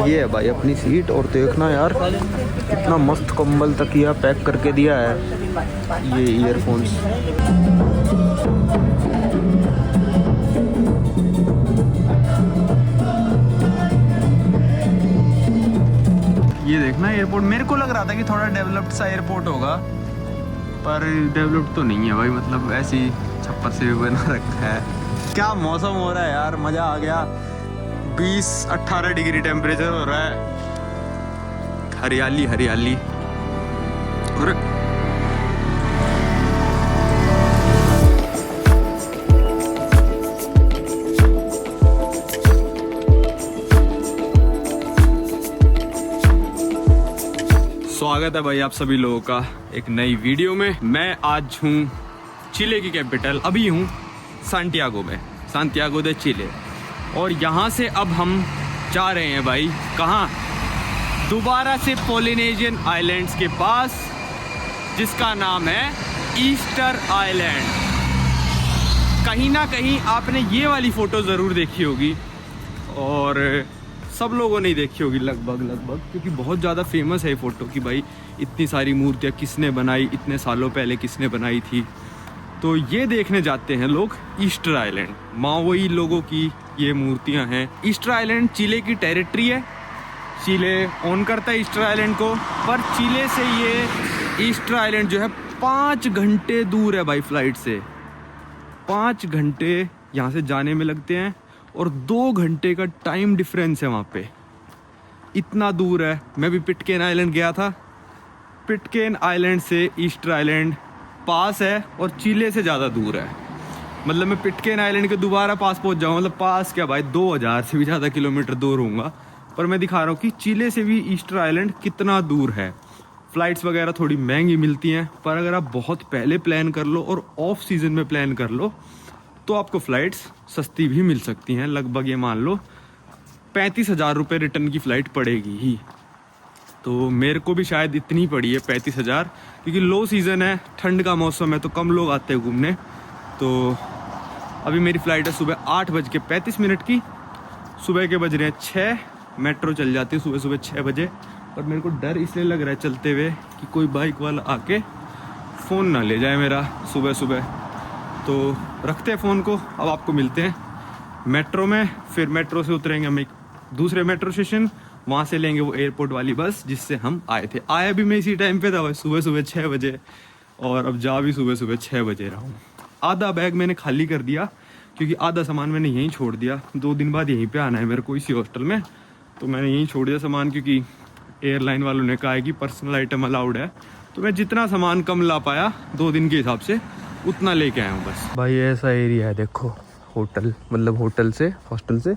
ये है भाई अपनी सीट। और देखना यार कितना मस्त कंबल तकिया पैक करके दिया है। ये ईयरफोन्स ये देखना एयरपोर्ट। मेरे को लग रहा था कि थोड़ा डेवलप्ड सा एयरपोर्ट होगा, पर डेवलप्ड तो नहीं है भाई। मतलब ऐसी छप्पर से भी बना रखा है। क्या मौसम हो रहा है यार, मज़ा आ गया। 20-18 डिग्री टेम्परेचर हो रहा है। हरियाली हरियाली। और स्वागत है भाई आप सभी लोगों का एक नई वीडियो में। मैं आज हूँ चिले की कैपिटल, अभी हूँ सांटियागो में, सांटियागो दे चिले। और यहाँ से अब हम जा रहे हैं भाई कहाँ, दोबारा से पोलिनेशियन आइलैंड्स के पास, जिसका नाम है ईस्टर आइलैंड। कहीं ना कहीं आपने ये वाली फ़ोटो ज़रूर देखी होगी और सब लोगों ने देखी होगी लगभग, क्योंकि बहुत ज़्यादा फेमस है ये फ़ोटो कि भाई इतनी सारी मूर्तियाँ किसने बनाई, इतने सालों पहले किसने बनाई थी। तो ये देखने जाते हैं लोग ईस्टर आइलैंड। माओई लोगों की ये मूर्तियाँ हैं। ईस्टर आइलैंड चिले की टेरिटरी है, चिले ओन करता है ईस्टर आइलैंड को। पर चिले से ये ईस्टर आइलैंड जो है 5 घंटे दूर है भाई फ्लाइट से। 5 घंटे यहाँ से जाने में लगते हैं और 2 घंटे का टाइम डिफरेंस है वहाँ पे। इतना दूर है। मैं भी पिटकेन आइलैंड गया था। पिटकेन आइलैंड से ईस्टर आइलैंड पास है और चिले से ज़्यादा दूर है। मतलब मैं पिटकेन आइलैंड के दोबारा पास पहुँच जाऊँ, मतलब पास क्या भाई 2000 से भी ज़्यादा किलोमीटर दूर होऊंगा। पर मैं दिखा रहा हूँ कि चिले से भी ईस्टर आइलैंड कितना दूर है। फ़्लाइट्स वगैरह थोड़ी महंगी मिलती हैं, पर अगर आप बहुत पहले प्लान कर लो और ऑफ सीज़न में प्लान कर लो तो आपको फ़्लाइट्स सस्ती भी मिल सकती हैं। लगभग ये मान लो 35,000 रुपये रिटर्न की फ़्लाइट पड़ेगी ही। तो मेरे को भी शायद इतनी पड़ी है 35,000, क्योंकि लो सीज़न है, ठंड का मौसम है तो कम लोग आते हैं घूमने। तो अभी मेरी फ़्लाइट है सुबह 8:35 की। सुबह के बज रहे हैं 6। मेट्रो चल जाती है सुबह सुबह 6 बजे। पर मेरे को डर इसलिए लग रहा है चलते हुए कि कोई बाइक वाला आके फ़ोन ना ले जाए मेरा सुबह सुबह। तो रखते हैं फ़ोन को। अब आपको मिलते हैं मेट्रो में। फिर मेट्रो से उतरेंगे हम एक दूसरे मेट्रो स्टेशन, वहाँ से लेंगे वो एयरपोर्ट वाली बस जिससे हम आए थे। आया भी मैं इसी टाइम पे था भाई, सुबह सुबह 6 बजे, और अब जा भी सुबह सुबह 6 बजे रहा हूँ। आधा बैग मैंने खाली कर दिया क्योंकि आधा सामान मैंने यहीं छोड़ दिया। 2 दिन बाद यहीं पे आना है मेरे को इसी हॉस्टल में, तो मैंने यहीं छोड़ दिया सामान, क्योंकि एयरलाइन वालों ने कहा है कि पर्सनल आइटम अलाउड है। तो मैं जितना सामान कम ला पाया 2 दिन के हिसाब से उतना लेके आया हूँ बस। भाई ऐसा एरिया है देखो, होटल, मतलब होटल से हॉस्टल से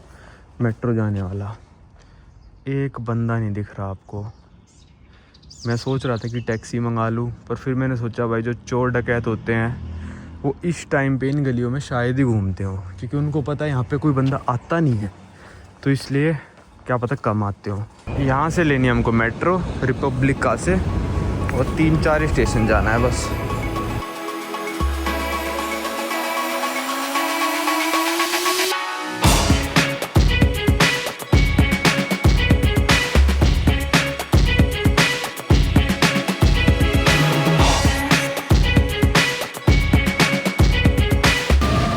मेट्रो जाने वाला। एक बंदा नहीं दिख रहा आपको। मैं सोच रहा था कि टैक्सी मंगा लूँ, पर फिर मैंने सोचा भाई जो चोर डकैत होते हैं वो इस टाइम पे इन गलियों में शायद ही घूमते हो, क्योंकि उनको पता है यहाँ पे कोई बंदा आता नहीं है, तो इसलिए क्या पता कम आते हो। यहाँ से लेनी है हमको मेट्रो रिपब्लिका से, और 3-4 स्टेशन जाना है बस।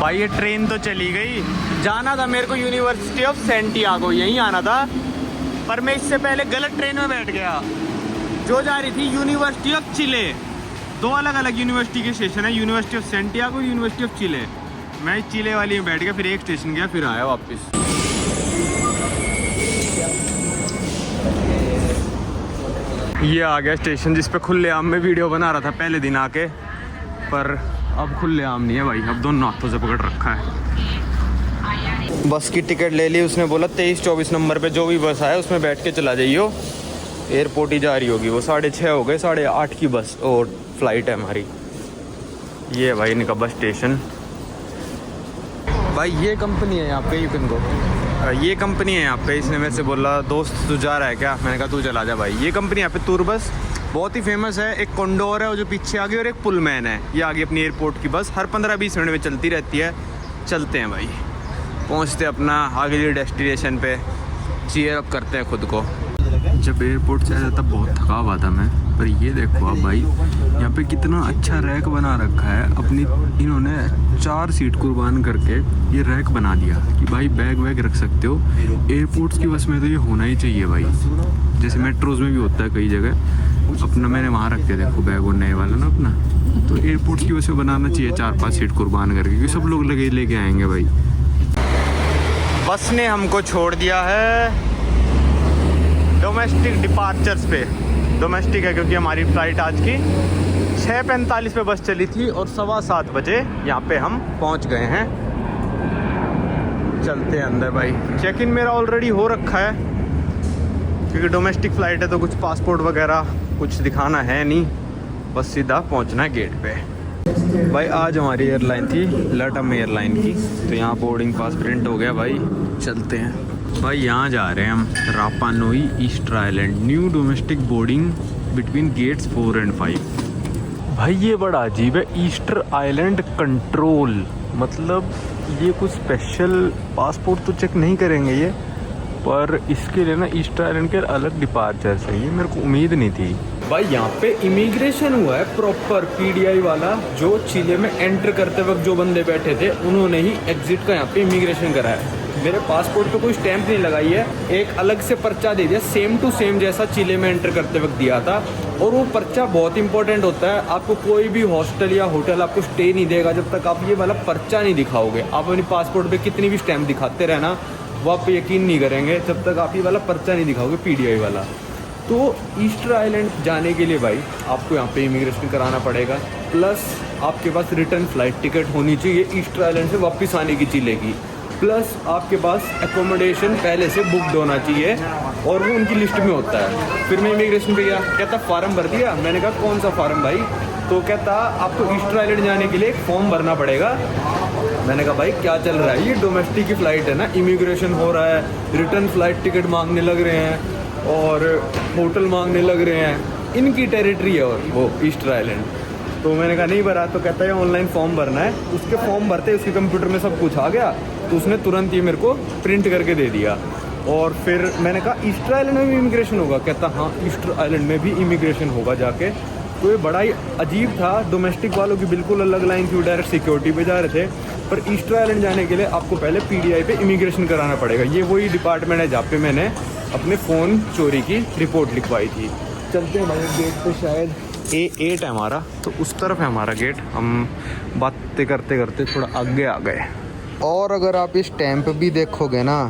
भाई ये ट्रेन तो चली गई। जाना था मेरे को यूनिवर्सिटी ऑफ सैंटियागो, यहीं आना था, पर मैं इससे पहले गलत ट्रेन में बैठ गया जो जा रही थी यूनिवर्सिटी ऑफ चिले। 2 अलग अलग यूनिवर्सिटी के स्टेशन है, university of Santiago, university of Chile. मैं चिले वाली में बैठ गया, फिर एक स्टेशन गया, फिर आया वापस। ये आ गया स्टेशन जिस पे खुलेआम में वीडियो बना रहा था पहले दिन आके, पर अब खुलेआम नहीं है भाई, अब दोनों हाथों से पकड़ रखा है। बस की टिकट ले ली उसने, बोला 23-24 नंबर पे जो भी बस आए उसमें बैठ के चला जाइयो, एयरपोर्ट ही जा रही होगी। वो 6:30 हो गए, 8:30 की बस और फ्लाइट है हमारी। ये भाई इनका बस स्टेशन। भाई ये कंपनी है यहाँ पे, यू कैन गो। ये कंपनी है यहाँ पे। इसने मेरे से बोला दोस्त तू जा रहा है क्या, मैंने कहा तू चला जा भाई। ये कंपनी यहाँ पे टूर बस बहुत ही फेमस है। एक कॉन्डोर है वो जो पीछे आ गई, और एक पुलमैन है ये आगे अपनी एयरपोर्ट की बस हर 15-20 मिनट में चलती रहती है। चलते हैं भाई, पहुँचते अपना आगे डेस्टिनेशन पे। चीयर अप करते हैं खुद को। जब एयरपोर्ट से आया तब बहुत थका हुआ था मैं, पर ये देखो आप भाई, यहाँ पे कितना अच्छा रैक बना रखा है। अपनी इन्होंने 4 सीट कुर्बान करके ये रैक बना दिया कि भाई बैग वैग रख सकते हो। एयरपोर्ट्स की बस में तो ये होना ही चाहिए भाई, जैसे मेट्रोज़ में भी होता है कई जगह। अपना मैंने वहाँ रख के देखो बैग और नए वाला ना अपना, तो एयरपोर्ट्स की बस में बनाना चाहिए 4-5 सीट कुर्बान करके, क्योंकि सब लोग लगे लेके आएंगे भाई। बस ने हमको छोड़ दिया है डोमेस्टिक डिपार्चर्स पे। डोमेस्टिक है क्योंकि हमारी फ़्लाइट आज की 6:45 पे बस चली थी और 7:15 बजे यहाँ पे हम पहुँच गए हैं। चलते हैं अंदर भाई। चेक इन मेरा ऑलरेडी हो रखा है, क्योंकि डोमेस्टिक फ़्लाइट है तो कुछ पासपोर्ट वगैरह कुछ दिखाना है नहीं, बस सीधा पहुँचना है गेट पे। भाई आज हमारी एयरलाइन थी लटम एयरलाइन की, तो यहाँ बोर्डिंग पास प्रिंट हो गया भाई। चलते हैं भाई, यहाँ जा रहे हैं हम Rapa Nui Easter Island, new domestic boarding between gates 4 and 5। भाई ये बड़ा अजीब है, ईस्टर आइलैंड कंट्रोल, मतलब ये कुछ स्पेशल पासपोर्ट तो चेक नहीं करेंगे ये, पर इसके लिए ना ईस्टर आइलैंड के अलग डिपार्चर्स है, ये मेरे को उम्मीद नहीं थी। भाई यहाँ पे इमिग्रेशन हुआ है प्रॉपर PDI वाला, जो चिले में एंटर करते वक्त जो बंदे बैठे थे उन्होंने ही एग्जिट का यहाँ पे इमिग्रेशन करा है। मेरे पासपोर्ट पे कोई स्टैंप नहीं लगाई है, एक अलग से पर्चा दे दिया सेम टू सेम जैसा चिले में एंटर करते वक्त दिया था। और वो पर्चा बहुत इंपॉर्टेंट होता है, आपको कोई भी हॉस्टल या होटल आपको स्टे नहीं देगा जब तक आप ये वाला पर्चा नहीं दिखाओगे। आप अपने पासपोर्ट पे कितनी भी स्टैंप दिखाते रहना, वो आप यकीन नहीं करेंगे जब तक आप ये वाला पर्चा नहीं दिखाओगे PDI वाला। तो ईस्टर आइलैंड जाने के लिए भाई आपको यहाँ पे इमिग्रेशन कराना पड़ेगा, प्लस आपके पास रिटर्न फ़्लाइट टिकट होनी चाहिए ईस्टर आइलैंड से वापस आने की चिले की, प्लस आपके पास एकोमोडेशन पहले से बुकड होना चाहिए और वो उनकी लिस्ट में होता है। फिर मैं इमिग्रेशन पे गया, कहता फार्म भर दिया। मैंने कहा कौन सा फार्म भाई? तो कहता आपको ईस्टर आइलैंड जाने के लिए एक फॉर्म भरना पड़ेगा। मैंने कहा भाई क्या चल रहा है, ये डोमेस्टिक की फ़्लाइट है ना, इमिग्रेशन हो रहा है, रिटर्न फ़्लाइट टिकट मांगने लग रहे हैं और होटल मांगने लग रहे हैं, इनकी टेरिटरी है और वो ईस्टर आइलैंड। तो मैंने कहा नहीं भरा, तो कहता है ऑनलाइन फॉर्म भरना है। उसके फॉर्म भरते उसके कंप्यूटर में सब कुछ आ गया, तो उसने तुरंत ही मेरे को प्रिंट करके दे दिया। और फिर मैंने कहा ईस्टर आइलैंड में भी इमिग्रेशन होगा? कहता हाँ ईस्टर आइलैंड में भी इमिग्रेशन होगा जाके। तो ये बड़ा ही अजीब था, डोमेस्टिक वालों की बिल्कुल अलग लाइन थी, डायरेक्ट सिक्योरिटी पे जा रहे थे, पर ईस्टर आइलैंड जाने के लिए आपको पहले PDI पे इमिग्रेशन कराना पड़ेगा। ये वही डिपार्टमेंट है जहाँ पे मैंने अपने फ़ोन चोरी की रिपोर्ट लिखवाई थी। चलते हैं भाई, गेट पे शायद A8 है हमारा, तो उस तरफ है हमारा गेट। हम बातें करते करते थोड़ा आगे आ गए। और अगर आप इस स्टैंप भी देखोगे ना,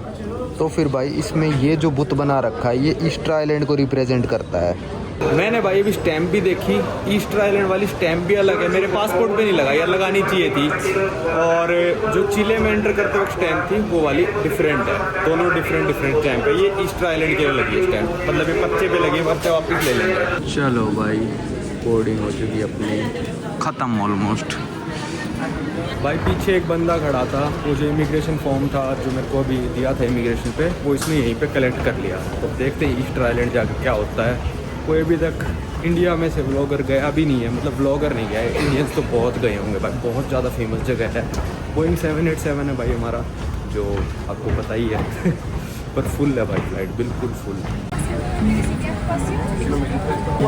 तो फिर भाई इसमें ये जो बुत बना रखा है ये ईस्टर आइलैंड को रिप्रेजेंट करता है। मैंने भाई अभी स्टैंप भी देखी, ईस्टर आइलैंड वाली स्टैंप भी अलग है, मेरे पासपोर्ट पे नहीं लगा यार, लगानी चाहिए थी। और जो चिले में एंटर करते वक्त स्टैंप थी वो वाली डिफरेंट है, दोनों डिफरेंट स्टैंप है। ये ईस्टर आइलैंड के लिए लगी है स्टैंप, मतलब ये पर्चे पे लगी है, पर्चे वापस ले लेंगे। चलो भाई बोर्डिंग हो चुकी अपनी ख़त्म ऑलमोस्ट। भाई पीछे एक बंदा खड़ा था, वो जो इमिग्रेशन फॉर्म था जो मेरे को अभी दिया था इमिग्रेशन पे, वो इसने यहीं पे कलेक्ट कर लिया। तो देखते हैं ईस्टर आइलैंड जाके क्या होता है। कोई अभी तक इंडिया में से व्लॉगर गया भी नहीं है, मतलब व्लॉगर नहीं गया है, इंडियंस तो बहुत गए होंगे भाई, बहुत ज़्यादा फेमस जगह है। बोइंग 787 है भाई हमारा, जो आपको पता ही है पर फुल है भाई फ्लाइट, बिल्कुल फुल।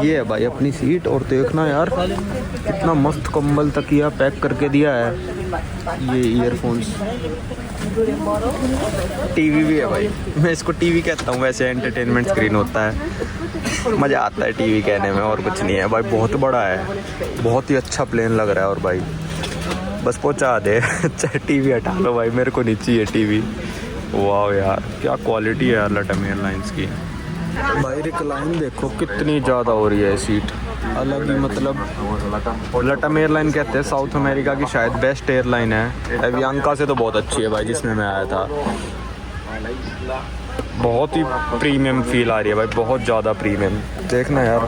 ये है भाई अपनी सीट, और देखना यार कितना मस्त कंबल तकिया पैक करके दिया है। ये ईयरफोन्स, टीवी भी है भाई, मैं इसको टीवी कहता हूँ, वैसे एंटरटेनमेंट स्क्रीन होता है, मज़ा आता है टीवी कहने में, और कुछ नहीं है भाई। बहुत बड़ा है, बहुत ही अच्छा प्लेन लग रहा है। और भाई बस पहुँचा दे चाहे टीवी हटा लो भाई, मेरे को नहीं चाहिए टीवी। वाह यार क्या क्वालिटी है यार लटम एयरलाइंस की। भाई रिक्लाइन देखो कितनी ज़्यादा हो रही है सीट, अलग ही मतलब। लटम एयरलाइन कहते हैं साउथ अमेरिका की शायद बेस्ट एयरलाइन है। एवियांका से तो बहुत अच्छी है भाई, जिसमें मैं आया था। बहुत ही प्रीमियम फील आ रही है भाई, बहुत ज़्यादा प्रीमियम। देखना यार,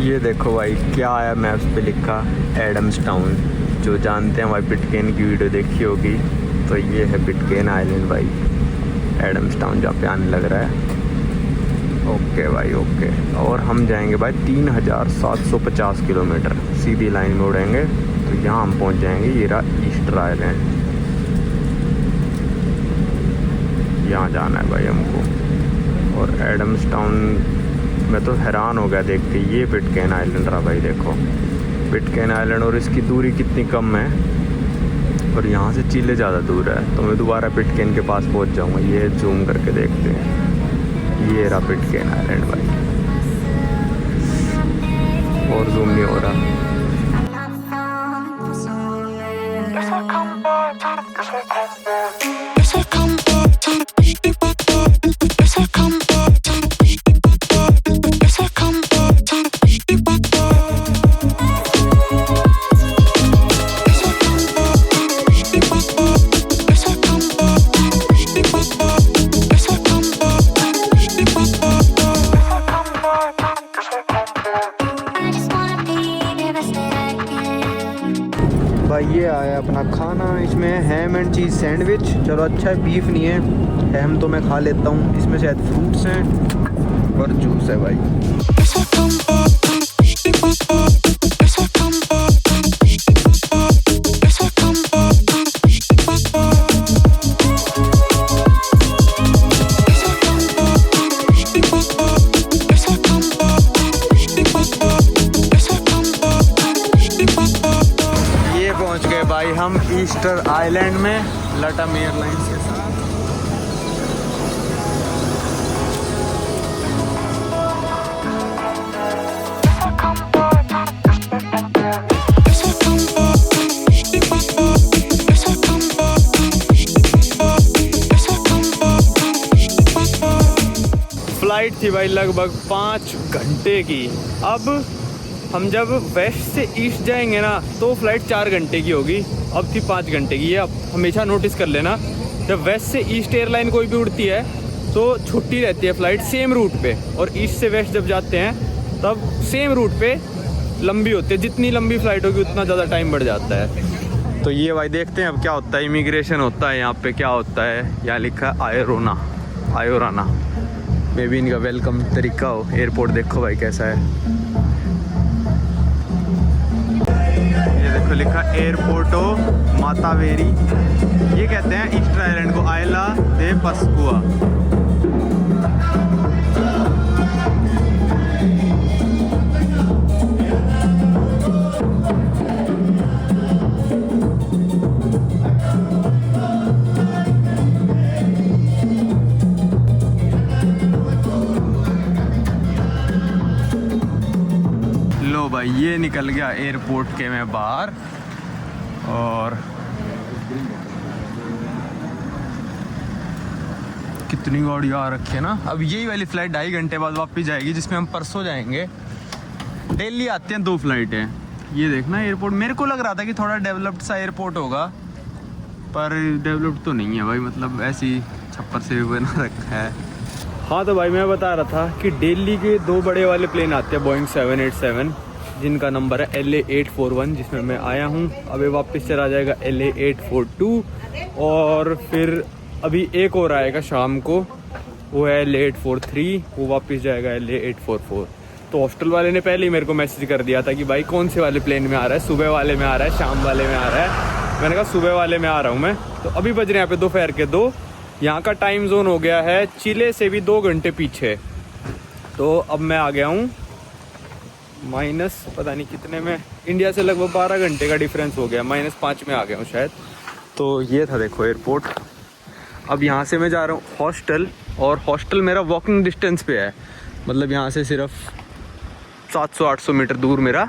ये देखो भाई क्या आया मैप्स पे लिखा, एडम्स टाउन। जो जानते हैं भाई पिटकेन की वीडियो देखी होगी, तो ये है पिटकेन आइलैंड भाई, एडम्स टाउन जहाँ पे आने लग रहा है। ओके भाई ओके। और हम जाएंगे भाई 3750 किलोमीटर सीधी लाइन में उड़ेंगे, तो यहाँ हम पहुँच जाएंगे। ये रहा ईस्टर आइलैंड। यहाँ जाना है भाई हमको। और एडम्स टाउन में तो हैरान हो गया देख के, ये पिटकेन आइलैंड रहा भाई, देखो पिटकेन आइलैंड, और इसकी दूरी कितनी कम है, और यहाँ से चिले ज़्यादा दूर है। तो मैं दोबारा पिटकेन के पास पहुँच जाऊँगा। ये जूम करके देखते हैं, ये रहा पिटकेन आइलैंड भाई, और जूम नहीं हो रहा। भाई ये आया अपना खाना, इसमें हैम एंड चीज़ सैंडविच। चलो अच्छा है, बीफ नहीं है, हैम तो मैं खा लेता हूँ। इसमें शायद फ्रूट्स हैं और जूस है भाई। भाई हम ईस्टर आइलैंड में लटम एयरलाइंस के साथ। फ्लाइट थी भाई लगभग 5 घंटे की। अब हम जब वेस्ट से ईस्ट जाएंगे ना तो फ्लाइट 4 घंटे की होगी, अब थी 5 घंटे की। ये अब हमेशा नोटिस कर लेना, जब वेस्ट से ईस्ट एयरलाइन कोई भी उड़ती है तो छुट्टी रहती है फ्लाइट सेम रूट पे, और ईस्ट से वेस्ट जब जाते हैं तब सेम रूट पे लंबी होती है। जितनी लंबी फ्लाइट होगी उतना ज़्यादा टाइम बढ़ जाता है। तो ये भाई देखते हैं अब क्या होता है। इमिग्रेशन होता है यहाँ पे, क्या होता है यहाँ लिखा है आयोराना। मे बी इनका वेलकम तरीका हो। एयरपोर्ट देखो भाई कैसा है, देखो लिखा एयरपोर्टो मातावेरी। ये कहते हैं ईस्टर आइलैंड को आयला दे पस्कुआ। लो भाई ये निकल गया एयरपोर्ट के मैं बाहर, और कितनी गाड़ी आ रखी है ना। अब यही वाली फ़्लाइट 2.5 घंटे बाद वापस जाएगी, जिसमें हम परसों जाएंगे। दिल्ली आते हैं 2 फ्लाइटें। ये देखना एयरपोर्ट, मेरे को लग रहा था कि थोड़ा डेवलप्ड सा एयरपोर्ट होगा, पर डेवलप्ड तो नहीं है भाई, मतलब ऐसी छप्पर से भी बना रखा है। हाँ तो भाई मैं बता रहा था कि दिल्ली के 2 बड़े वाले प्लेन आते हैं, बोइंग 787, जिनका नंबर है LA841, जिसमें मैं आया हूँ। अभी वापस चला जाएगा LA842, और फिर अभी एक और आएगा शाम को, वो है LA843, वो वापस जाएगा LA844। तो हॉस्टल वाले ने पहले ही मेरे को मैसेज कर दिया था कि भाई कौन से वाले प्लेन में आ रहा है, सुबह वाले में आ रहा है, शाम वाले में आ रहा है। मैंने कहा सुबह वाले में आ रहा हूँ मैं। तो अभी बज रहे हैं यहाँ पे दोपहर के 2। यहाँ का टाइम जोन हो गया है चिले से भी 2 घंटे पीछे। तो अब मैं आ गया हूँ माइनस पता नहीं कितने में, इंडिया से लगभग 12 घंटे का डिफरेंस हो गया, -5 में आ गया हूँ शायद। तो ये था देखो एयरपोर्ट। अब यहाँ से मैं जा रहा हूँ हॉस्टल, और हॉस्टल मेरा वॉकिंग डिस्टेंस पे है, मतलब यहाँ से सिर्फ 700-800 मीटर दूर मेरा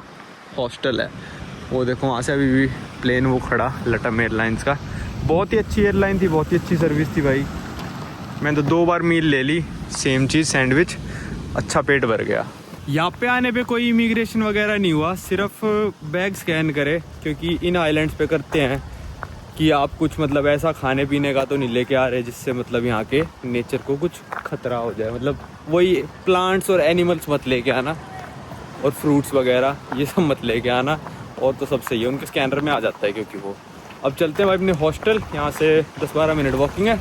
हॉस्टल है। वो देखो वहाँ से अभी भी प्लेन वो खड़ा, लटम एयरलाइंस का। बहुत ही अच्छी एयरलाइन थी, बहुत ही अच्छी सर्विस थी भाई। मैंने तो 2 बार मील ले ली, सेम चीज़ सैंडविच, अच्छा पेट भर गया। यहाँ पे आने पे कोई इमिग्रेशन वगैरह नहीं हुआ, सिर्फ बैग स्कैन करे, क्योंकि इन आइलैंड्स पे करते हैं कि आप कुछ मतलब ऐसा खाने पीने का तो नहीं लेके आ रहे जिससे मतलब यहाँ के नेचर को कुछ खतरा हो जाए। मतलब वही प्लांट्स और एनिमल्स मत लेके आना, और फ्रूट्स वगैरह ये सब मत लेके आना, और तो सब सही है, उनके स्कैनर में आ जाता है क्योंकि वो। अब चलते हैं भाई अपने हॉस्टल, यहाँ से 10-12 मिनट वॉकिंग है,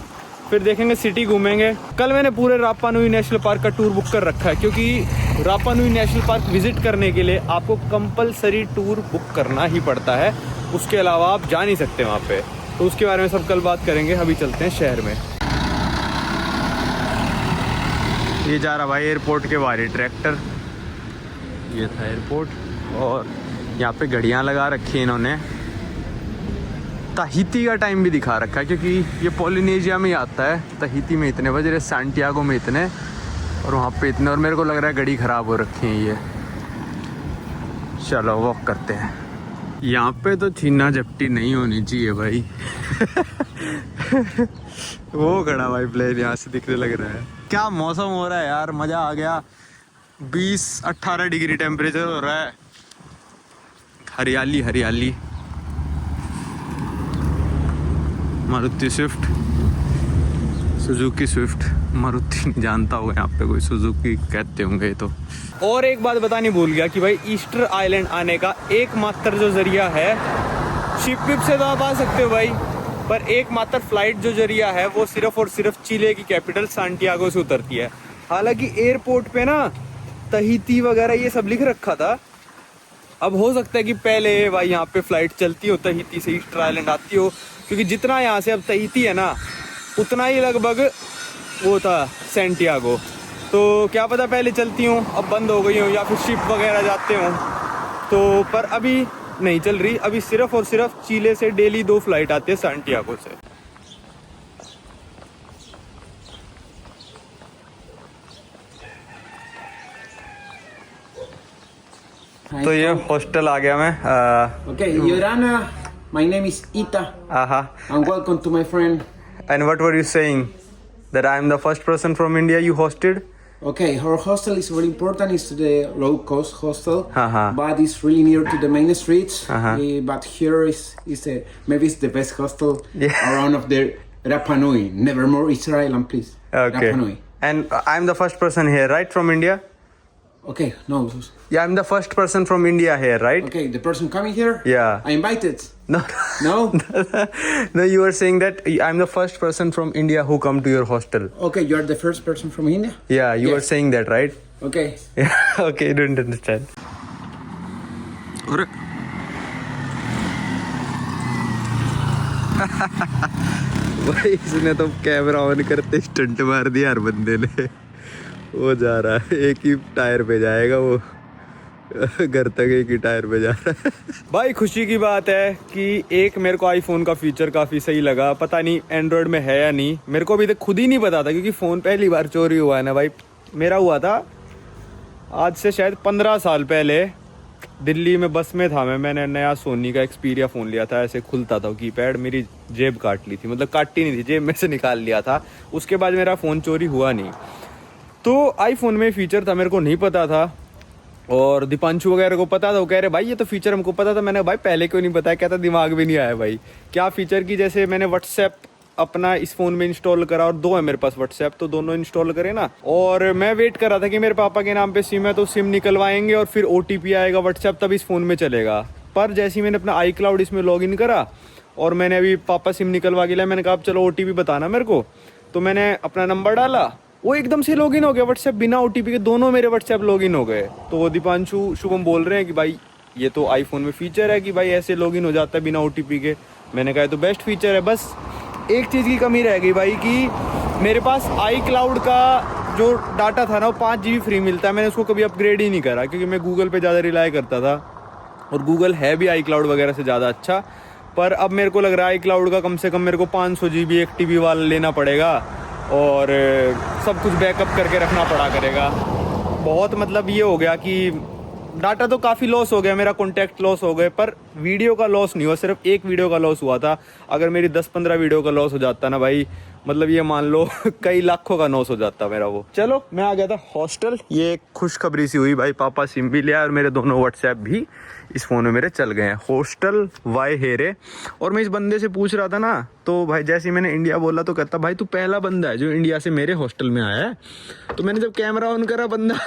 फिर देखेंगे सिटी घूमेंगे। कल मैंने पूरे रापा नुई नेशनल पार्क का टूर बुक कर रखा है, क्योंकि रापा नुई नेशनल पार्क विजिट करने के लिए आपको कंपलसरी टूर बुक करना ही पड़ता है, उसके अलावा आप जा नहीं सकते वहाँ पे। तो उसके बारे में सब कल बात करेंगे। अभी चलते हैं शहर में। ये जा रहा भाई एयरपोर्ट के बाहर ही ट्रैक्टर। ये था एयरपोर्ट और यहाँ पे घड़ियाँ लगा रखी हैं इन्होंने। तहीती का टाइम भी दिखा रखा है क्योंकि ये पोलिनेशिया में ही आता है। तहीती में इतने बज रहे, सैंटियागो में इतने और वहाँ पे इतने, और मेरे को लग रहा है घड़ी ख़राब हो रखी है ये। चलो वॉक करते हैं। यहाँ पे तो छीना झपटी नहीं होनी चाहिए भाई। वो खड़ा भाई प्लेन यहाँ से दिखने लग रहा है। क्या मौसम हो रहा है यार, मज़ा आ गया। 20-18 डिग्री टेम्परेचर हो रहा है। हरियाली हरियाली। Maruti Swift, Suzuki Swift, Maruti नहीं जानता होगा यहाँ पे कोई, सुजुकी कहते होंगे तो। और एक बात बतानी भूल गया कि भाई ईस्टर आइलैंड आने का एकमात्र जो जरिया है, शिप विप से तो आप आ सकते हो भाई, पर एकमात्र फ्लाइट जो जरिया है वो सिर्फ और सिर्फ चिले की कैपिटल सैंटियागो से उतरती है। हालांकि एयरपोर्ट पे ना तहीती वगैरह ये सब लिख रखा था। अब हो सकता है कि पहले भाई यहाँ पे फ्लाइट चलती हो, तहीती से ईस्टर आइलैंड आती हो, क्योंकि जितना यहाँ से अब तहीती है ना उतना ही लगभग वो था सैंटियागो। तो क्या पता पहले चलती हूँ, अब बंद हो गई हूँ, या फिर शिप वगैरह जाते हों तो, पर अभी नहीं चल रही। अभी सिर्फ और सिर्फ चिले से डेली 2 फ्लाइट आती है सैंटियागो से। तो ये हॉस्टल आ गया मैं। Okay, Yorana, my name is Ita, and welcome to my friend. And what were you saying? That I am the first person from India you hosted? Okay, our hostel is very important. It's the low-cost hostel, Uh-huh. but it's really near to the main streets. Uh-huh. But here is maybe it's the best hostel Yeah. around of the Rapa Nui. Nevermore Israel, and please. Okay. Rapa Nui. And I'm the first person here, right, from India? Okay, no. Yeah, I'm the first person from India here, right? Okay, the person coming here. Yeah. I invited. No. No. No, you were saying that I'm the first person from India who come to your hostel. Okay, you are the first person from India. Yeah, you were Yes. saying that, right? Okay. Yeah. Okay, you don't understand. भाई इसने तो camera on करते stunt मार दिया हर बंदे ने। वो जा रहा है, एक ही टायर पे जाएगा वो, घर तक एक ही टायर पे जा रहा है। भाई खुशी की बात है कि एक मेरे को आईफोन का फीचर काफ़ी सही लगा। पता नहीं एंड्रॉयड में है या नहीं, मेरे को अभी तक खुद ही नहीं पता था, क्योंकि फ़ोन पहली बार चोरी हुआ है ना भाई। मेरा हुआ था आज से शायद 15 साल पहले, दिल्ली में बस में था मैंने नया सोनी का एक्सपीरिया फ़ोन लिया था। ऐसे खुलता था कीपैड, मेरी जेब काट ली थी, मतलब काटी नहीं थी, जेब में से निकाल लिया था। उसके बाद मेरा फ़ोन चोरी हुआ नहीं। तो आईफोन में फीचर था, मेरे को नहीं पता था, और दीपांशु वगैरह को पता था। वो कह रहे भाई ये तो फीचर हमको पता था। मैंने भाई पहले क्यों नहीं बताया, कहता दिमाग भी नहीं आया भाई। क्या फीचर की, जैसे मैंने व्हाट्सएप अपना इस फ़ोन में इंस्टॉल करा, और 2 है मेरे पास व्हाट्सएप, तो दोनों इंस्टॉल करे ना। और मैं वेट कर रहा था कि मेरे पापा के नाम पे सिम है तो सिम निकलवाएंगे और फिर OTP आएगा व्हाट्सएप, तब इस फ़ोन में चलेगा। पर जैसे ही मैंने अपना iCloud इसमें लॉगिन करा और मैंने अभी पापा सिम निकलवा के लिया, मैंने कहा अब चलो OTP बताना मेरे को। तो मैंने अपना नंबर डाला, वो एकदम से लॉगिन हो गया व्हाट्सएप, बिना OTP के दोनों मेरे व्हाट्सएप लॉगिन हो गए। तो वो दीपांशु शुभम बोल रहे हैं कि भाई ये तो आईफोन में फीचर है कि भाई ऐसे लॉगिन हो जाता है बिना OTP के। मैंने कहा तो बेस्ट फीचर है। बस एक चीज़ की कमी रह गई भाई कि मेरे पास iCloud का जो डाटा था ना, वो 5 GB फ्री मिलता है। मैंने उसको कभी अपग्रेड ही नहीं करा, क्योंकि मैं गूगल पे ज़्यादा रिलाई करता था, और गूगल है भी iCloud वगैरह से ज़्यादा अच्छा। पर अब मेरे को लग रहा है iCloud का कम से कम मेरे को 500 GB 1 TB वाला लेना पड़ेगा, और सब कुछ बैकअप करके रखना पड़ा करेगा। बहुत मतलब ये हो गया कि डाटा तो काफ़ी लॉस हो गया, मेरा कॉन्टैक्ट लॉस हो गए, पर वीडियो का लॉस नहीं हुआ। सिर्फ एक वीडियो का लॉस हुआ था। अगर मेरी 10-15 वीडियो का लॉस हो जाता ना भाई, मतलब ये मान लो कई लाखों का लॉस हो जाता मेरा वो। चलो मैं आ गया था हॉस्टल। ये एक खुशखबरी सी हुई भाई, पापा सिम भी लिया और मेरे दोनों व्हाट्सएप भी इस फ़ोन में मेरे चल गए हैं। हॉस्टल वाई हेरे। और मैं इस बंदे से पूछ रहा था ना, तो भाई जैसे ही मैंने इंडिया बोला तो कहता भाई तू पहला बंदा है जो इंडिया से मेरे हॉस्टल में आया है। तो मैंने जब कैमरा ऑन करा, बंदा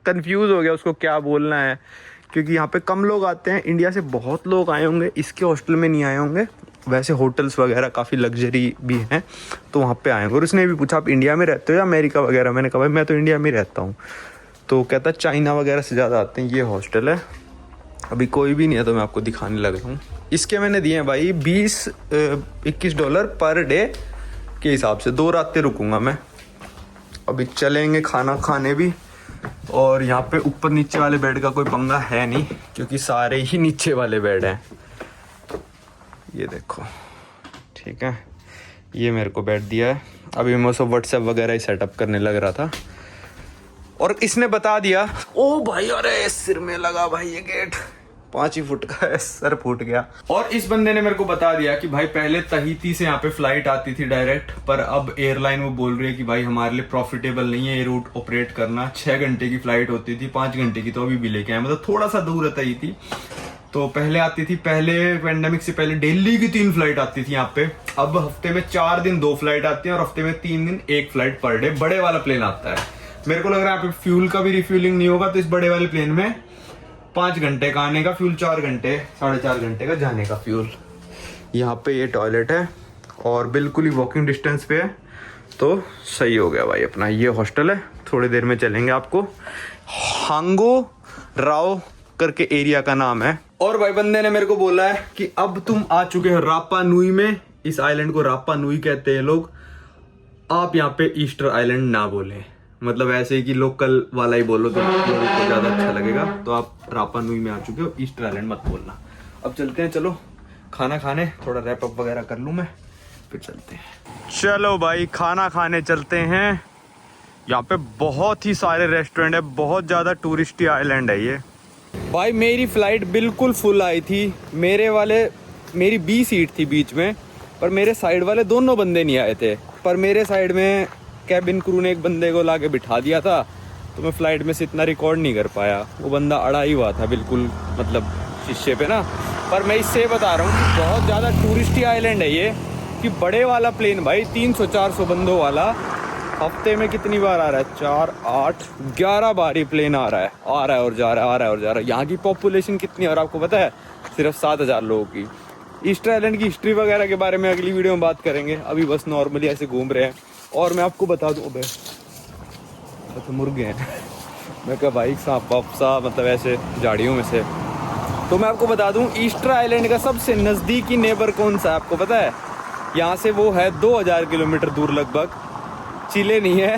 कंफ्यूज हो गया उसको क्या बोलना है, क्योंकि यहाँ पे कम लोग आते हैं। इंडिया से बहुत लोग आए होंगे, इसके हॉस्टल में नहीं आए होंगे। वैसे होटल्स वगैरह काफ़ी लग्जरी भी हैं, तो वहाँ पे आए होंगे। और उसने भी पूछा आप इंडिया में रहते हो या अमेरिका वगैरह। मैंने कहा भाई मैं तो इंडिया में रहता हूँ। तो कहता चाइना वगैरह से ज़्यादा आते हैं। ये हॉस्टल है, अभी कोई भी नहीं है तो मैं आपको दिखाने लग रहा हूँ। इसके मैंने दिए हैं भाई $20-21 पर डे के हिसाब से। 2 रातें रुकूँगा मैं। अभी चलेंगे खाना खाने भी। और यहाँ पे ऊपर नीचे वाले बेड का कोई पंगा है नहीं, क्योंकि सारे ही नीचे वाले बेड हैं। ये देखो, ठीक है, ये मेरे को बेड दिया है। अभी मैं सब व्हाट्सएप वगैरह ही सेटअप करने लग रहा था और इसने बता दिया। ओ भाई, अरे सिर में लगा भाई ये गेट, 5 ही फुट का है, सर फूट गया। और इस बंदे ने मेरे को बता दिया कि भाई पहले तहीती से यहाँ पे फ्लाइट आती थी डायरेक्ट, पर अब एयरलाइन वो बोल रही है कि भाई हमारे लिए प्रॉफिटेबल नहीं है ये रूट ऑपरेट करना। 6 घंटे की फ्लाइट होती थी, 5 घंटे की तो अभी भी लेके आए, मतलब थोड़ा सा दूर है तहीती। तो पहले आती थी, पहले पेंडेमिक से पहले डेली की 3 फ्लाइट आती थी यहाँ पे। अब हफ्ते में 4 दिन 2 फ्लाइट आती है और हफ्ते में 3 दिन 1 फ्लाइट पर डे बड़े वाला प्लेन आता है। मेरे को लग रहा है यहाँ पे फ्यूल का भी रिफ्यूलिंग नहीं होगा, तो इस बड़े वाले प्लेन में 5 घंटे का आने का फ्यूल, 4 घंटे 4.5 घंटे का जाने का फ्यूल। यहाँ पे ये टॉयलेट है और बिल्कुल ही वॉकिंग डिस्टेंस पे है, तो सही हो गया भाई अपना। ये हॉस्टल है, थोड़ी देर में चलेंगे। आपको हांगो राव करके एरिया का नाम है। और भाई बंदे ने मेरे को बोला है कि अब तुम आ चुके हो रापा नुई में। इस आइलैंड को रापा नुई कहते हैं लोग। आप यहाँ पे ईस्टर आइलैंड ना बोले, मतलब ऐसे ही कि लोकल वाला ही बोलो तो लोगों को ज्यादा अच्छा लगेगा। तो आप रापा नुई में आ चुके हो, ईस्टर आइलैंड मत बोलना। अब चलते हैं, चलो खाना खाने, थोड़ा रैप अप वगैरह कर लूं मैं, फिर चलते हैं। चलो भाई खाना खाने चलते हैं। यहाँ पे बहुत ही सारे रेस्टोरेंट है, बहुत ज्यादा टूरिस्टी आइलैंड है ये। भाई मेरी फ्लाइट बिल्कुल फुल आई थी, मेरी 20 सीट थी बीच में, पर मेरे साइड वाले दोनों बंदे नहीं आए थे। पर मेरे साइड में कैबिन क्रू ने एक बंदे को लाके बिठा दिया था, तो मैं फ्लाइट में से इतना रिकॉर्ड नहीं कर पाया। वो बंदा अड़ा ही हुआ था बिल्कुल, मतलब शीशे पे ना। पर मैं इससे बता रहा हूँ कि बहुत ज़्यादा टूरिस्टी आइलैंड है ये, कि बड़े वाला प्लेन भाई 300-400 बंदों वाला हफ्ते में कितनी बार आ रहा है, 4, 8, 11 बार ही प्लेन आ रहा है और जा रहा है, आ रहा है और जा रहा है। यहाँ की पॉपुलेशन कितनी है और आपको पता है? सिर्फ 7000 लोगों की। ईस्टर आइलैंड की हिस्ट्री वगैरह के बारे में अगली वीडियो में बात करेंगे, अभी बस नॉर्मली ऐसे घूम रहे हैं। और मैं आपको बता दूं, अबे तो मुर्गे हैं मैं क्या भाई, सांप सा, मतलब ऐसे झाड़ियों में से। तो मैं आपको बता दूं, ईस्टर आइलैंड का सबसे नज़दीकी नेबर कौन सा है आपको पता है? यहाँ से वो है 2000 किलोमीटर दूर लगभग। चिले नहीं है,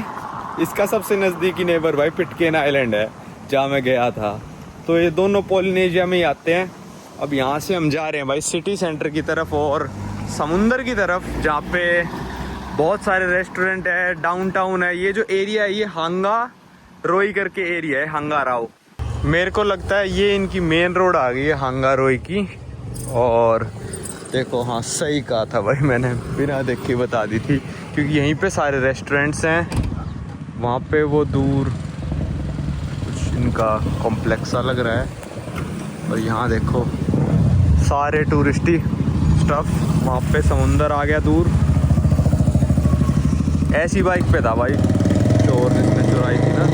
इसका सबसे नज़दीकी नेबर भाई पिटकेन आइलैंड है, जहाँ मैं गया था। तो ये दोनों पोलिनेशिया में ही आते हैं। अब यहाँ से हम जा रहे हैं भाई सिटी सेंटर की तरफ और समुंदर की तरफ, जहाँ पे बहुत सारे रेस्टोरेंट है, डाउनटाउन है। ये जो एरिया है ये हांगा रोई करके एरिया है, हांगा राव। मेरे को लगता है ये इनकी मेन रोड आ गई है हांगा रोई की। और देखो, हाँ सही कहा था भाई मैंने, बिना देखे बता दी थी, क्योंकि यहीं पे सारे रेस्टोरेंट्स हैं। वहाँ पे वो दूर कुछ इनका कॉम्प्लेक्स सा लग रहा है। और यहाँ देखो सारे टूरिस्टी स्टफ। वहाँ पे समुंदर आ गया दूर। ऐसी बाइक पे था भाई चोर जिसने चुराई थी ना।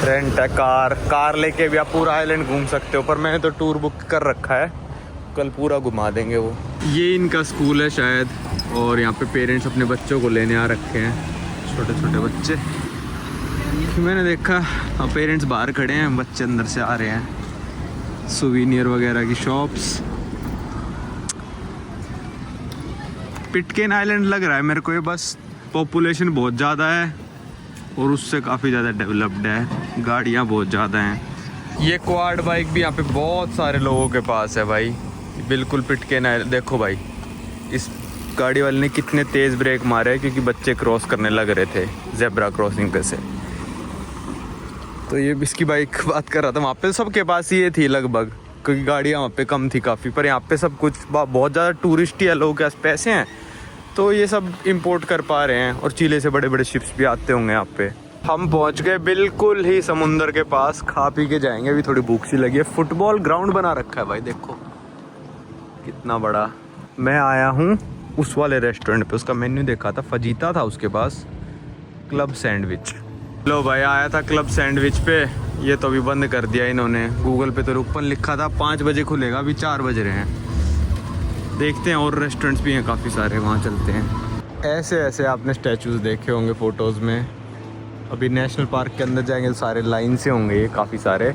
रेंट है कार लेके भी आप पूरा आइलैंड घूम सकते हो, पर मैंने तो टूर बुक कर रखा है, कल पूरा घुमा देंगे वो। ये इनका स्कूल है शायद, और यहाँ पे पेरेंट्स अपने बच्चों को लेने आ रखे हैं, छोटे छोटे बच्चे। मैंने देखा पेरेंट्स बाहर खड़े हैं, बच्चे अंदर से आ रहे हैं। सुवीनियर वगैरह की शॉप्स। पिटकेन आइलैंड लग रहा है मेरे को ये, बस पॉपुलेशन बहुत ज़्यादा है और उससे काफ़ी ज़्यादा डेवलप्ड है, गाड़ियाँ बहुत ज़्यादा हैं। ये क्वाड बाइक भी यहाँ पे बहुत सारे लोगों के पास है भाई, बिल्कुल पिटकेन आइलैंड। देखो भाई इस गाड़ी वाले ने कितने तेज़ ब्रेक मारे हैं, क्योंकि बच्चे क्रॉस करने लग रहे थे जेब्रा क्रॉसिंग पे से। तो ये इसकी बाइक बात कर रहा था, वहाँ पे सबके पास ये थी लगभग, क्योंकि गाड़ियाँ वहाँ पे कम थी काफ़ी। पर यहाँ पे सब कुछ बहुत ज़्यादा टूरिस्ट ही है, लोगों के पास पैसे हैं तो ये सब इंपोर्ट कर पा रहे हैं। और चिले से बड़े बड़े शिप्स भी आते होंगे यहाँ पे। हम पहुँच गए बिल्कुल ही समुंदर के पास, खा पी के जाएंगे, अभी थोड़ी भूख सी लगी है। फुटबॉल ग्राउंड बना रखा है भाई, देखो कितना बड़ा। मैं आया हूँ उस वाले रेस्टोरेंट पे, उसका मेन्यू देखा था, फजीता था उसके पास, क्लब सैंडविच। लो भाई आया था क्लब सैंडविच पे, ये तो अभी बंद कर दिया इन्होंने। गूगल पे तो ओपन लिखा था 5 बजे खुलेगा, अभी 4 बज रहे हैं। देखते हैं, और रेस्टोरेंट्स भी हैं काफ़ी सारे, वहाँ चलते हैं। ऐसे ऐसे आपने स्टैचूज़ देखे होंगे फ़ोटोज़ में। अभी नेशनल पार्क के अंदर जाएंगे तो सारे लाइन से होंगे ये काफ़ी सारे,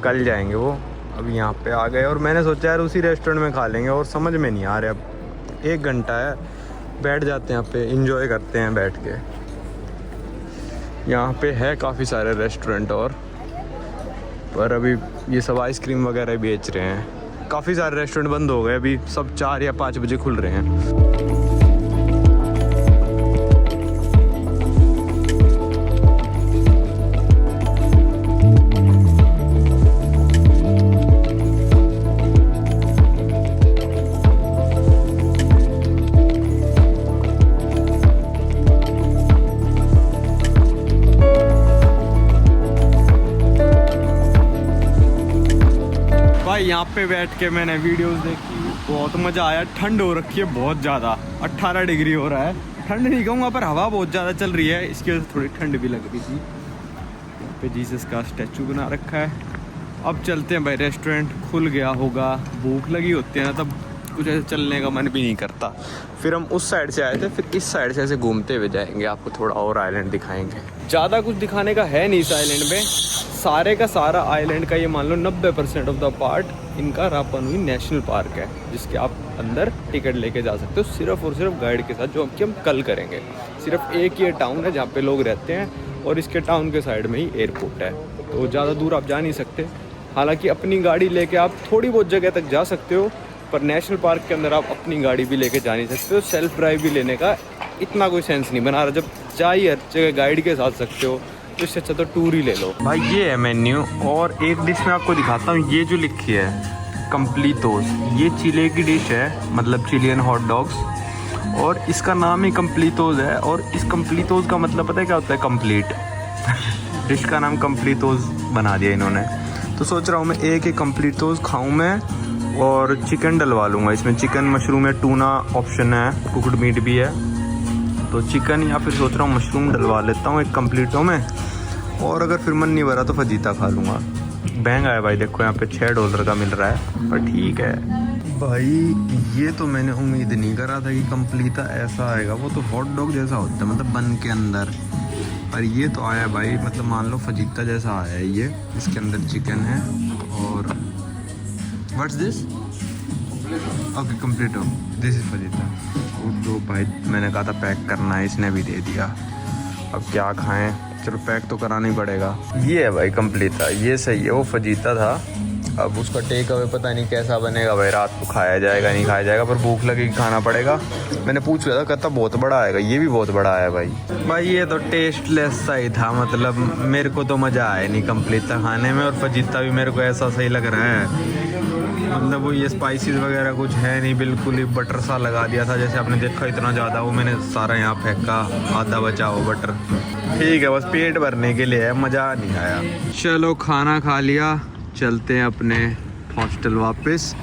कल जाएंगे वो। अभी यहाँ पे आ गए और मैंने सोचा यार उसी रेस्टोरेंट में खा लेंगे, और समझ में नहीं आ रहा, अब 1 घंटा है बैठ जाते हैं यहाँ पे, इंजॉय करते हैं बैठ के। यहाँ पे है काफ़ी सारे रेस्टोरेंट और, पर अभी ये सब आइसक्रीम वगैरह बेच रहे हैं। काफ़ी सारे रेस्टोरेंट बंद हो गए, अभी सब 4 या 5 बजे खुल रहे हैं। यहाँ पे बैठ के मैंने वीडियोस देखी, बहुत मज़ा आया। ठंड हो रखी है बहुत ज़्यादा, 18 डिग्री हो रहा है। ठंड नहीं कहूँगा पर हवा बहुत ज़्यादा चल रही है, इसकी वजह से थोड़ी ठंड भी लग रही थी। यहाँ पे जीसस का स्टैचू बना रखा है। अब चलते हैं भाई, रेस्टोरेंट खुल गया होगा। भूख लगी होती है ना तब कुछ ऐसे चलने का मन भी नहीं करता। फिर हम उस साइड से आए थे, फिर इस साइड से ऐसे घूमते हुए जाएंगे, आपको थोड़ा और आइलैंड दिखाएंगे। ज़्यादा कुछ दिखाने का है नहीं इस आइलैंड में, सारे का सारा आइलैंड का ये मान लो 90% ऑफ द पार्ट इनका रापानुई नेशनल पार्क है, जिसके आप अंदर टिकट लेके जा सकते हो सिर्फ और सिर्फ गाइड के साथ, जो कि हम कल करेंगे। सिर्फ एक ये टाउन है जहाँ पे लोग रहते हैं और इसके टाउन के साइड में ही एयरपोर्ट है, तो ज़्यादा दूर आप जा नहीं सकते। हालांकि अपनी गाड़ी लेके आप थोड़ी बहुत जगह तक जा सकते हो, पर नेशनल पार्क के अंदर आप अपनी गाड़ी भी लेके जा नहीं सकते हो। सेल्फ ड्राइव भी लेने का इतना कोई सेंस नहीं बना रहा। जब जा ही हर जगह गाइड के साथ सकते हो तो इससे अच्छा तो टूर ही ले लो भाई। ये है मेन्यू, और एक डिश मैं आपको दिखाता हूँ, ये जो लिखी है कम्प्लीटोज, ये चिले की डिश है, मतलब चिलियन हॉट डॉग्स, और इसका नाम ही कम्प्लीटोज है। और इस कम्प्लीटोज का मतलब पता है क्या होता है? कंप्लीट। डिश का नाम कम्प्लीटोज बना दिया इन्होंने। तो सोच रहा हूँ मैं एक कम्प्लीटोज खाऊँ मैं, और चिकन डलवा लूँगा इसमें। चिकन, मशरूम या टूना ऑप्शन है, कुकड मीट भी है, तो चिकन या फिर सोच रहा हूँ मशरूम डलवा लेता हूँ एक कम्प्लीटो में। और अगर फिर मन नहीं भरा तो फजीता खा लूँगा। महंगा है भाई, देखो यहाँ पे $6 का मिल रहा है, पर ठीक है भाई। ये तो मैंने उम्मीद नहीं करा था कि कम्प्लीटा ऐसा आएगा। वो तो हॉट डॉग जैसा होता है, मतलब बन के अंदर, और ये तो आया भाई, मतलब मान लो फजीता जैसा आया है ये। इसके अंदर चिकन है और what's this? Okay, completo, this is fajita. तो भाई मैंने कहा था पैक करना है, इसने भी दे दिया। अब क्या खाएं, चलो पैक तो कराना ही पड़ेगा। ये है भाई कम्प्लीटा, ये सही है। वो फजीता था, अब उसका टेक अवे पता नहीं कैसा बनेगा भाई। रात को खाया जाएगा नहीं खाया जाएगा, पर भूख लगेगी खाना पड़ेगा। मैंने पूछ लिया था, कहता बहुत बड़ा आएगा। ये भी बहुत बड़ा आया भाई। ये तो टेस्टलेस सा ही था, मतलब मेरे को तो मज़ा आया नहीं कम्प्लीटा खाने में। और फजीता भी मेरे को ऐसा सही लग रहा है, मतलब वो ये स्पाइसेस वगैरह कुछ है नहीं, बिल्कुल ही बटर सा लगा दिया था। जैसे आपने देखा इतना ज़्यादा, वो मैंने सारा यहाँ फेंका, आधा बचा हो बटर। ठीक है, बस पेट भरने के लिए है, मज़ा नहीं आया। चलो खाना खा लिया, चलते हैं अपने हॉस्टल वापस।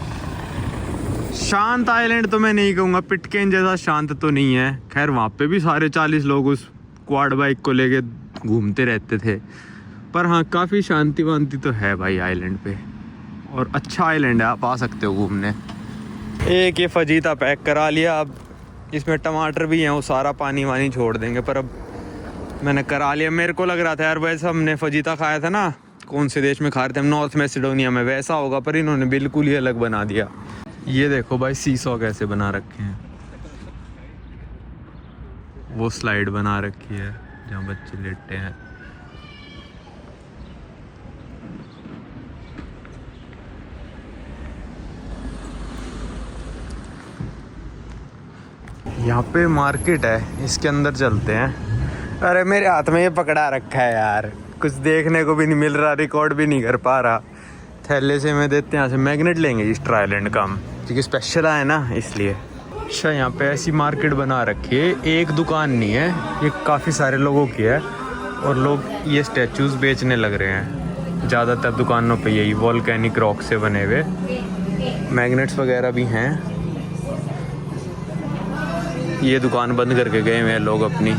शांत आइलैंड तो मैं नहीं कहूँगा, पिटकेन जैसा शांत तो नहीं है। खैर वहाँ पे भी सारे 40 लोग उस क्वाड बाइक को लेके घूमते रहते थे, पर हाँ काफ़ी शांति वांति तो है भाई आइलैंड पे। और अच्छा आइलैंड है, आप आ सकते हो घूमने। एक ये फजीता पैक करा लिया। अब इसमें टमाटर भी हैं, वो सारा पानी वानी छोड़ देंगे, पर अब मैंने करा लिया। मेरे को लग रहा था यार, वैसे हमने फजीता खाया था ना, कौन से देश में खा रहे थे हम, नॉर्थ मैसेडोनिया में, वैसा होगा, पर इन्होंने बिल्कुल ही अलग बना दिया। ये देखो भाई सीसॉ कैसे बना रखे हैं, वो स्लाइड बना रखी है जहाँ बच्चे लेटते हैं। यहाँ पे मार्केट है, इसके अंदर चलते हैं। अरे मेरे हाथ में ये पकड़ा रखा है यार, कुछ देखने को भी नहीं मिल रहा, रिकॉर्ड भी नहीं कर पा रहा। थैले से मैं देते हैं, यहाँ से मैग्नेट लेंगे ईस्टर आइलैंड का हम, क्योंकि स्पेशल आए ना इसलिए। अच्छा, यहाँ पे ऐसी मार्केट बना रखी है, एक दुकान नहीं है, ये काफ़ी सारे लोगों की है, और लोग ये स्टैचूज़ बेचने लग रहे हैं। ज़्यादातर दुकानों पे यही वॉल्केनिक रॉक से बने हुए मैग्नेट्स वगैरह भी हैं। ये दुकान बंद करके गए हुए हैं लोग अपनी।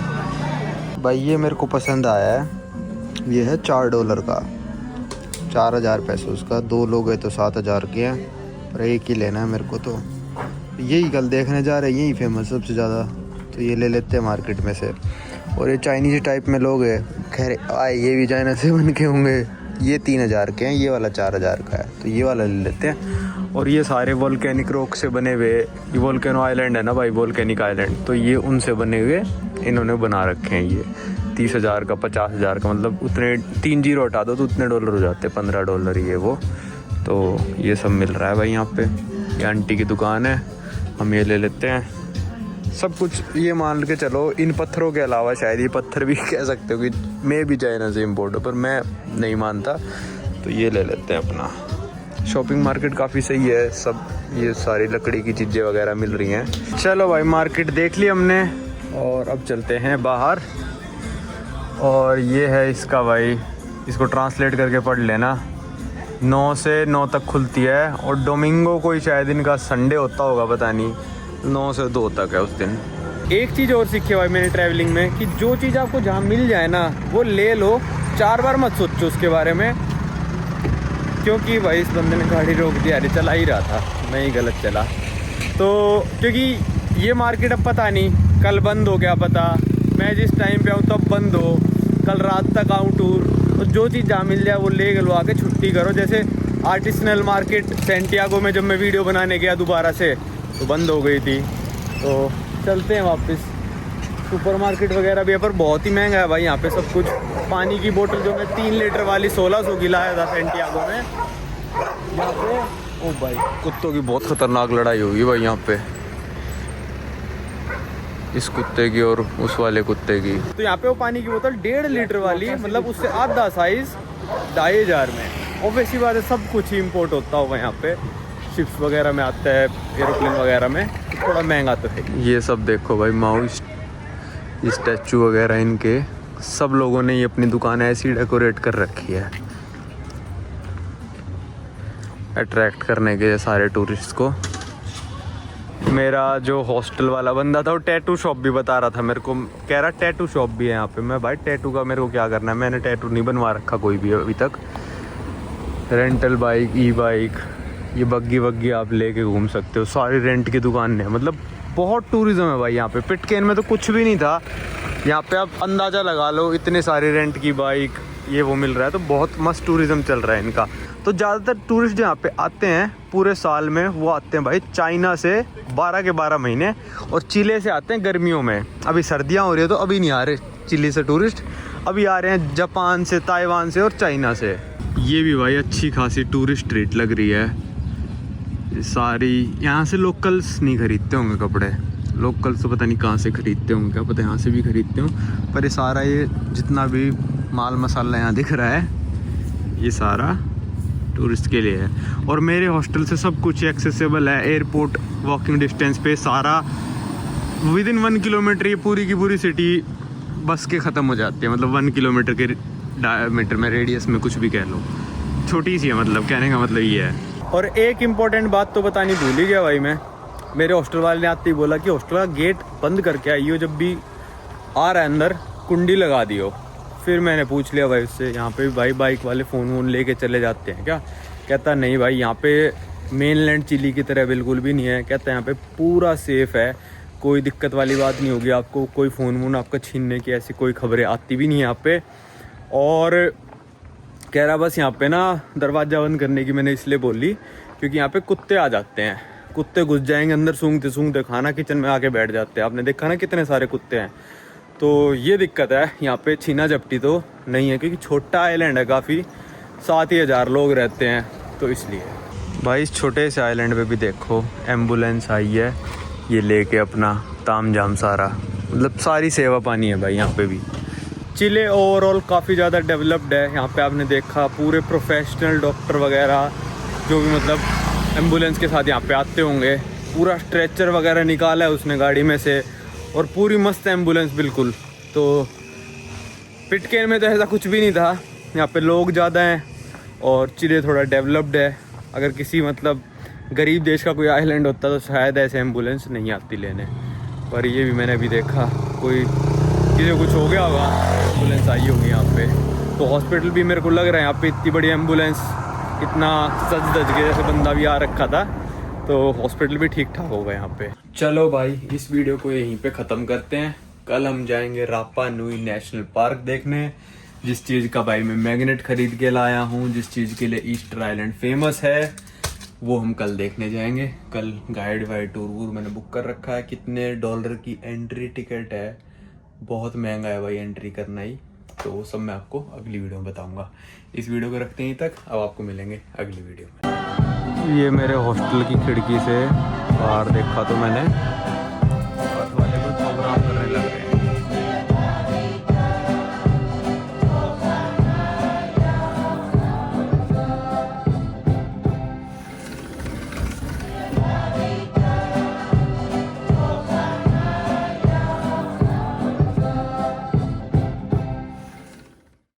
भाई ये मेरे को पसंद आया है, ये है $4 का, 4000 पैसे उसका। 2 लोग हैं तो 7000 के हैं, और एक ही लेना है मेरे को। तो यही कल देखने जा रहे हैं, यही फेमस सबसे ज़्यादा, तो ये ले लेते हैं मार्केट में से। और ये चाइनीज़ टाइप में लोग हैं, खैर आए ये भी चाइना से बन के होंगे। ये 3000 के हैं, ये वाला 4000 का है, तो ये वाला ले लेते हैं। और ये सारे वोल्केनिक रॉक से बने हुए, ये वोल्केनो आइलैंड है ना भाई, वोल्केनिक आइलैंड, तो ये उनसे बने हुए इन्होंने बना रखे हैं। ये 30,000 का, 50,000 का, मतलब उतने 3 जीरो हटा दो तो उतने डॉलर हो जाते हैं, $15 ये वो। तो ये सब मिल रहा है भाई यहाँ पे। ये आंटी की दुकान है, हम ये ले लेते हैं सब कुछ। ये मान के चलो इन पत्थरों के अलावा शायद ये पत्थर भी कह सकते हो कि मैं भी चाइना से इम्पोर्ट हो, पर मैं नहीं मानता, तो ये ले लेते हैं अपना। शॉपिंग मार्केट काफ़ी सही है, सब ये सारी लकड़ी की चीज़ें वगैरह मिल रही हैं। चलो भाई मार्केट देख ली हमने और अब चलते हैं बाहर। और ये है इसका भाई, इसको ट्रांसलेट करके पढ़ लेना। 9 से 9 तक खुलती है और डोमिंगो कोई शायद इनका संडे होता होगा, पता नहीं, 9 से 2 तक है उस दिन। एक चीज़ और सीखी है भाई मैंने ट्रैवलिंग में कि जो चीज़ आपको जहाँ मिल जाए ना वो ले लो, 4 बार मत सोचो उसके बारे में। क्योंकि भाई इस बंदे ने गाड़ी रोक दिया, अरे चला ही रहा था, मैं ही गलत चला। तो क्योंकि ये मार्केट अब पता नहीं कल बंद हो, क्या पता मैं जिस टाइम पे आऊँ तब बंद हो, कल रात तक आऊँ टूर। तो जो चीज़ जहाँ मिल जाए वो ले लो आके छुट्टी करो। जैसे आर्टिसनल मार्केट सैंटियागो में जब मैं वीडियो बनाने गया दोबारा से तो बंद हो गई थी, तो चलते हैं वापस। सुपर मार्केट वगैरह भी है पर बहुत ही महंगा है भाई यहाँ पे सब कुछ। पानी की बोतल जो मैं 3 लीटर वाली 1600 की लाया था सैंटियागो में यहाँ पे। ओ भाई कुत्तों की बहुत खतरनाक लड़ाई होगी भाई यहाँ पे, इस कुत्ते की और उस वाले कुत्ते की। तो यहाँ पे वो पानी की बोतल 1.5 लीटर वाली, मतलब उससे आधा साइज 2,500 में। और वैसी बात है सब कुछ ही इम्पोर्ट होता होगा यहाँ पे, शिप्स वगैरह में आता है, एरोप्लेन वगैरह में, तो थोड़ा महंगा तो है। ये सब देखो भाई माओइस्ट स्टैचू वगैरह, इनके सब लोगों ने ये अपनी दुकान ऐसी डेकोरेट कर रखी है अट्रैक्ट करने के सारे टूरिस्ट को। मेरा जो हॉस्टल वाला बंदा था वो टैटू शॉप भी बता रहा था मेरे को, कह रहा टैटू शॉप भी है यहाँ पे। मैं भाई टैटू का मेरे को क्या करना है, मैंने टैटू नहीं बनवा रखा कोई भी अभी तक। रेंटल बाइक, ई बाइक, ये बग्गी वग्गी आप लेके घूम सकते हो, सारी रेंट की दुकान है। मतलब बहुत टूरिज्म है भाई यहाँ पे। पिटकेन में तो कुछ भी नहीं था, यहाँ पे आप अंदाज़ा लगा लो, इतने सारी रेंट की बाइक ये वो मिल रहा है, तो बहुत मस्त टूरिज्म चल रहा है इनका। तो ज़्यादातर टूरिस्ट यहाँ पे आते हैं पूरे साल में, वो आते हैं भाई चाइना से 12 के 12 महीने, और चिले से आते हैं गर्मियों में। अभी सर्दियाँ हो रही है तो अभी नहीं आ रहे चिली से टूरिस्ट, अभी आ रहे हैं जापान से, ताइवान से और चाइना से। ये भी भाई अच्छी खासी टूरिस्ट रेट लग रही है सारी। यहाँ से लोकल्स नहीं खरीदते होंगे कपड़े, लोकल्स तो पता नहीं कहाँ से खरीदते होंगे, क्या पता यहाँ से भी खरीदते हो, पर ये सारा ये जितना भी माल मसाला यहाँ दिख रहा है ये सारा टूरिस्ट के लिए है। और मेरे हॉस्टल से सब कुछ एक्सेसिबल है, एयरपोर्ट वॉकिंग डिस्टेंस पे, सारा विदिन 1 किलोमीटर ये पूरी की पूरी सिटी बस के ख़त्म हो जाती है। मतलब 1 किलोमीटर के डायमीटर में, रेडियस में कुछ भी कह लो, छोटी सी है, मतलब कहने का मतलब ये है। और एक इम्पोर्टेंट बात तो बतानी भूल ही गया भाई मैं, मेरे हॉस्टल वाले ने आते ही बोला कि हॉस्टल का गेट बंद करके आइयो, जब भी आ रहा है अंदर कुंडी लगा दियो। फिर मैंने पूछ लिया भाई उससे, यहाँ पे भाई बाइक वाले फ़ोन वोन लेके चले जाते हैं क्या? कहता नहीं भाई यहाँ पे मेनलैंड चिली की तरह बिल्कुल भी नहीं है। कहता यहाँ पे पूरा सेफ़ है, कोई दिक्कत वाली बात नहीं होगी आपको, कोई फ़ोन वोन आपका छीनने की ऐसी कोई खबरें आती भी नहीं है यहाँ पे। और कह रहा बस यहाँ पे ना दरवाज़ा बंद करने की मैंने इसलिए बोली क्योंकि यहाँ पे कुत्ते आ जाते हैं, कुत्ते घुस जाएंगे अंदर सूंघते सूंघते, खाना किचन में आके बैठ जाते हैं। आपने देखा ना कितने सारे कुत्ते हैं, तो ये दिक्कत है यहाँ पे। छीना झपटी तो नहीं है क्योंकि छोटा आइलैंड है काफ़ी, 7,000 लोग रहते हैं, तो इसलिए। भाई इस छोटे से आइलैंड पे भी देखो एम्बुलेंस आई है, ये लेके अपना ताम झाम सारा, मतलब सारी सेवा पानी है भाई यहाँ पे भी। चिले ओवरऑल काफ़ी ज़्यादा डेवलप्ड है। यहाँ पे आपने देखा पूरे प्रोफेशनल डॉक्टर वगैरह जो भी मतलब एम्बुलेंस के साथ यहाँ पे आते होंगे, पूरा स्ट्रेचर वगैरह निकाला है उसने गाड़ी में से, और पूरी मस्त एम्बुलेंस बिल्कुल। तो पिटकेन में तो ऐसा कुछ भी नहीं था, यहाँ पे लोग ज़्यादा हैं और चिले थोड़ा डेवलप्ड है। अगर किसी मतलब गरीब देश का कोई आइलैंड होता तो शायद ऐसे एम्बुलेंस नहीं आती लेने, पर ये भी मैंने अभी देखा कोई किसी को कुछ हो गया होगा, एम्बुलेंस आई होगी यहाँ पे। तो हॉस्पिटल भी मेरे को लग रहा है यहाँ पे इतनी बड़ी एम्बुलेंस, इतना सज धज के जैसे बंदा भी आ रखा था, तो हॉस्पिटल भी ठीक ठाक होगा यहाँ पे। चलो भाई इस वीडियो को यहीं पे ख़त्म करते हैं। कल हम जाएंगे रापा नुई नेशनल पार्क देखने, जिस चीज़ का भाई मैं मैग्नेट खरीद के लाया हूँ, जिस चीज़ के लिए ईस्टर आइलैंड फेमस है। वो हम कल देखने जाएंगे। कल गाइड वाइड टूर वूर मैंने बुक कर रखा है। कितने डॉलर की एंट्री टिकट है, बहुत महंगा है भाई एंट्री करना ही। तो वो सब मैं आपको अगली वीडियो में बताऊंगा। इस वीडियो को रखते ही तक, अब आपको मिलेंगे अगली वीडियो में। ये मेरे हॉस्टल की खिड़की से बाहर देखा तो मैंने